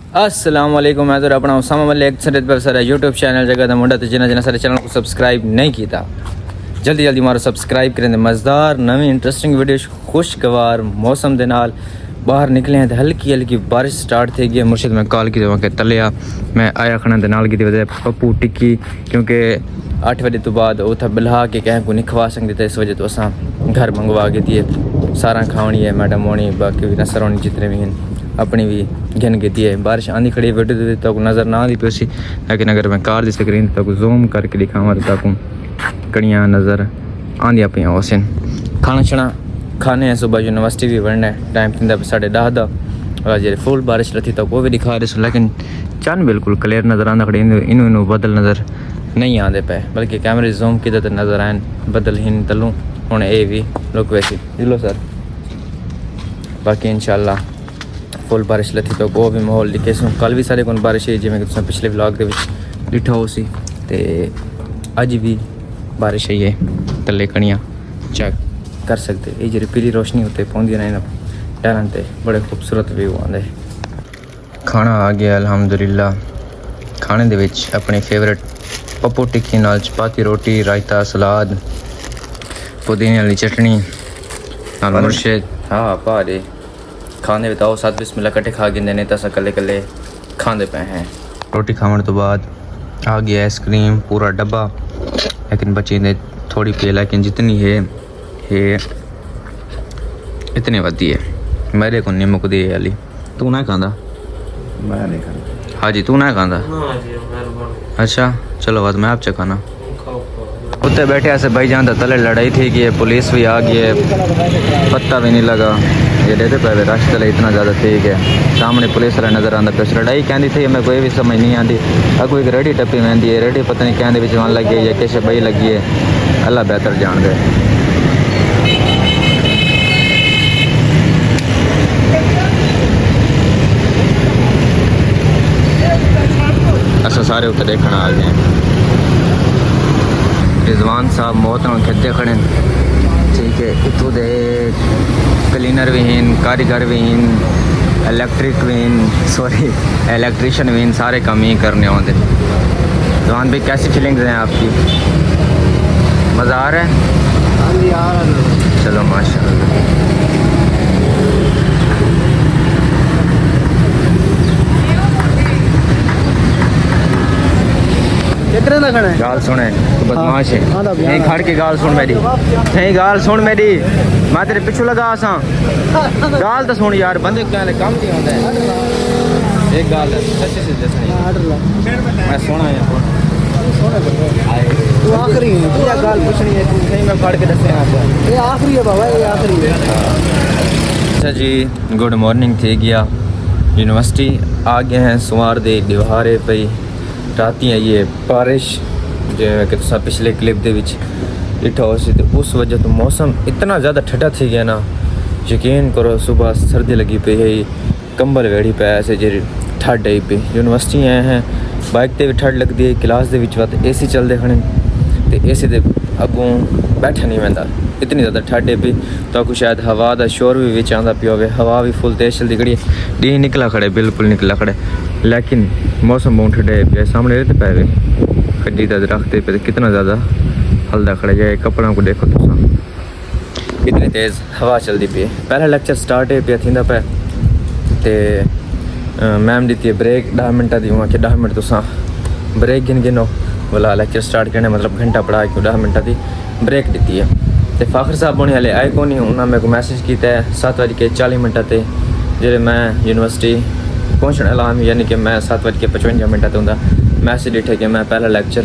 अस्सलाम वालेकुम। मैं तो अपना उसामा मलिक सरत पर सर यूट्यूब चैनल जगह दा मुंडा ते जिन्हें सारे चैनल को सब्सक्राइब नहीं किया जल्दी जल्दी मारो सब्सक्राइब करें। मज़ेदार नवी इंटरेस्टिंग वीडियो खुशगवार मौसम के नाल बाहर निकले हैं तो हल्की हल्की बारिश स्टार्ट थी गई। मुर्शिद मैं कॉल की वहाँ के तलिया मैं आया खड़ा दे नाल की वजह पप्पू टिक्की क्योंकि 8 बजे तो बाद उतना बिल्हा के कहीं को नहीं खवा सकते थे, इस वजह तो असा घर मंगवा के दिए सारा खावनी है मैडम होनी बाकी भी नसर होनी जितने भी हैं अपनी भी घन की है। बारिश आंधी खड़ी वीडियो तक नज़र ना आती पी, लेकिन अगर मैं कार की स्क्रीन तक जूम करके दिखावा तो तक कड़ियाँ नज़र आंदियाँ पियाँ उसन। खाना छना खाने हैं सुबह यूनिवर्सिटी भी बनना है टाइम थी 10:30 का जे फुल बारिश रहती तो वो भी दिखा रहे, लेकिन चंद बिल्कुल क्लियर नज़र आंदा खड़े इनू बदल नज़र नहीं आते पे, बल्कि कैमरे जूम किए तो नज़र आए बदल हिन तलूँ हूँ ये भी लुक वैसी दिलो सर। बाकी इंशाल्लाह फुल बारिश लथी तो वो भी माहौल दिखे सो। कल भी सारे को बारिश है जिमें तुम पिछले व्लॉग के डिठा हो सी ते अज भी बारिश है तले कणियाँ चेक कर सकते। ये जी पीली रोशनी उत्ते पौंदी ना टहलन ते बड़े खूबसूरत व्यू आते। खाना आ गया अल्हम्दुलिल्लाह। खाने दे विच अपनी फेवरेट पप्पू टिक्की नाल चपाती रोटी रायता सलाद पुदीने वाली चटनी नाल मुर्शिद। हाँ पा दे खाने बताओ साथ बिस्मिल्लाह कट्ठे खा गिंदे नहीं तो कले कले खाते पे हैं। रोटी खाने तो बाद आ गया आइसक्रीम पूरा डब्बा, लेकिन बची ने थोड़ी पी, लेकिन जितनी है इतनी वधी है मेरे को नहीं मुकदी है अली। तू ना खांदा? मैं नहीं खाता। हाँ जी तू ना खांदा? अच्छा चलो बाद मैं आप च खाना। उत्ते बैठे ऐसे भाई जान तले लड़ाई थी कि पुलिस भी आ गई है, पत्ता भी नहीं लगा ये देते पे रश तले इतना ज़्यादा ठीक है। सामने पुलिस वाला नज़र आता पे लड़ाई कहती थी मैं कोई भी समझ नहीं आती। अगो एक रेडी टप्पी वहदी है, रेडी पता नहीं कहते भी जवान लगी है या किश बई लगी है, अल्लाह बेहतर जान दे। असा सारे उत्ते देखना आ गए हैं। रिजवान साहब मोहतरम खिदे खड़े ठीक है। इतों दे क्लीनर भी हैं, कारीगर भी हैं, इलेक्ट्रिशियन भी हैं, सारे काम ही करने होते। रिजवान भाई कैसी फीलिंग्स हैं आपकी? मज़ा आ रहा है? चलो माशाल्लाह। गाल सुने तो बदमाश है। नहीं खड़ के गाल सुन मेरी, नहीं गाल सुन मेरी, मैं तेरे पिछू लगा सा गाल तो सुन यार, बंदे क्या काम नहीं होता है। एक गाल सच्ची से मैं सोना है तू आखिरी है तू गाल पूछनी है तू नहीं मैं पढ़ के दसे ये आखिरी है बाबा ये आखिरी है। अच्छा जी गुड मॉर्निंग थी गया यूनिवर्सिटी आ गए हैं। सुमार दे दीवारे पे राती है ये बारिश जो कि तुसा पिछले क्लिप दे विच दिखा हो सी, तो उस वजह तो मौसम इतना ज़्यादा ठंडा थी गया ना यकीन करो। सुबह सर्दी लगी पे है, कंबल वेड़ी पे ऐसे जे ठंड आई पे। यूनिवर्सिटी आए हैं बाइक ते भी ठंड लगती है, क्लास दे विच ए सी चलते खड़े तो ए सी दे अगों बैठा नहीं पैंदा इतनी ज़्यादा ठंड है पे। तो कुछ शायद हवा का शोर भी विच आंदा पिया होवे, हवा भी फुल तेज चलती खड़ी है। डी निकला खड़े बिल्कुल निकला खड़े, लेकिन मौसम बहुत ठंडा है पे। सामने रहते पे हुए खड्डी का दरख्त पे कितना ज़्यादा हल्दा खड़े जाए। कपड़ों को देखो तो इतनी तेज़ हवा चलती पी है। पहला लेक्चर स्टार्ट है पे थींदा पे तो मैम दी है ब्रेक 10 मिनट की। वहाँ के 10 मिनट तुसा ब्रेक गिनो बोला लेक्चर स्टार्ट करने मतलब घंटा पढ़ा क्यों 10 मिनट की ब्रेक दी है। तो फाखर साहब होने हाले आए को नहीं, उन्होंने मेरे को मैसेज किया है 7:40 से जो मैं यूनिवर्सिटी पहुँचने वाला हूँ, यानी कि मैं 7:55 होंगे मैसेज डिठे कि मैं पहला लैक्चर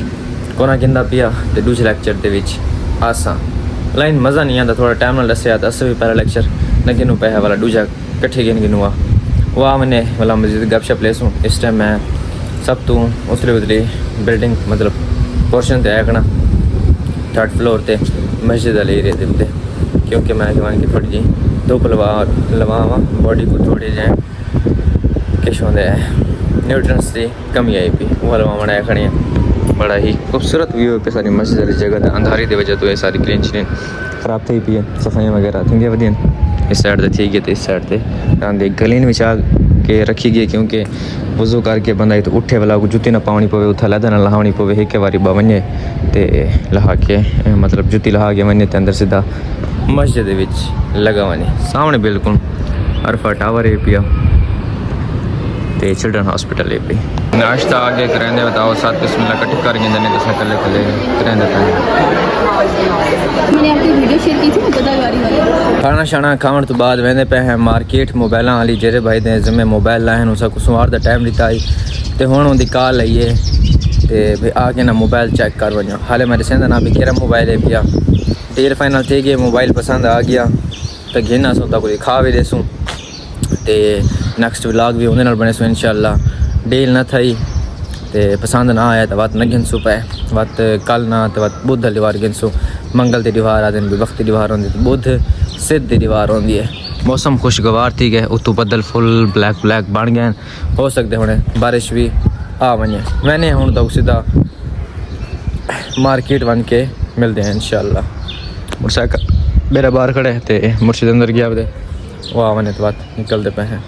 कोना गिंदा पिया तो दूसरे लैक्चर के आसा लाइन मज़ा नहीं आता। थोड़ा टाइम ना दसिया तो अस भी पहला लैक्चर न गिनू पे वाला दूजा कट्ठे गिन गिनूआ वह मैंने वाला मजीद गपशप ले सूँ। इस टाइम मैं सब तो उतली बिल्डिंग मतलब पोर्शन से आया करना 3rd फ्लोर पर मस्जिद वाले एरिया के उत्ते, क्योंकि मैं जवान की थोड़ी जी धुप लवावा बॉडी को थोड़ी जाए किश होंगे न्यूट्रंस की कमी आई पी वो लवावन आया खड़ी बड़ा ही खूबसूरत व्यू पे सारी मस्जिद वाली जगह अंधारी की वजह तो ये सारी क्लीन श्लीन खराब थी पी है, सफाइयाँ वगैरह थी वधिया इस साइड से थी गई तो इस साइड से गलीन भी के रखी गई क्योंकि वज़ू करके बंदा तो उठे वाला को जुत्ती ना पानी पवे उथा लदा ना लहावनी पवे एक बारी वने ते लहा के मतलब जुत्ती लहा के वने ते अंदर सीधा मस्जिद विच लगा वने सामने बिल्कुल अरफा टावर है पिया ते चिल्ड्रन हॉस्पिटल है पे नाश्ता आगे करेंदे बताओ साथ बिस्मिल्लाह कट कर गिंदे ने दस कले कले करेंदे मैंने आपकी वीडियो शेयर की थी ना गदागारी वाली। खाना शाना खाण तो बाद वेंदे पे हैं मार्केट मोबाइल वाली जेरे भाई दे जिम्मे मोबाइल लाइन उसा को सुमार दा टाइम दिता आई ते हुण उनदी कॉल आई है ते भाई आके ना मोबाइल चेक कर वणो हाले मेरे सेंदा ना भी केरा मोबाइल है पिया डील फाइनल थे गए मोबाइल पसंद आ गया तो घेना सो ता कोई खा भी देसूं ते नेक्स्ट व्लॉग भी उन्हें नाल बने सो इंशाल्लाह डील ना थई ते पसंद ना आया तो वत न गिनसू पे वत कल ना तो वत बुध दीवार गिनसू मंगल दी दीवार आ दिन भी वक्त दी दीवार होंदी बुध सिद्ध दी दीवार होंदी है मौसम खुशगवार थी गए उतू बदल फुल ब्लैक ब्लैक बन गए हो सकते हुणे बारिश भी आ वने मैंने हुण तो सीधा मार्केट बन के मिलते हैं इंशाल्लाह मोटरसाइकिल मेरा बाहर खड़े ते मुर्शिद अंदर गया वो आ वने तो बात निकलते पे हैं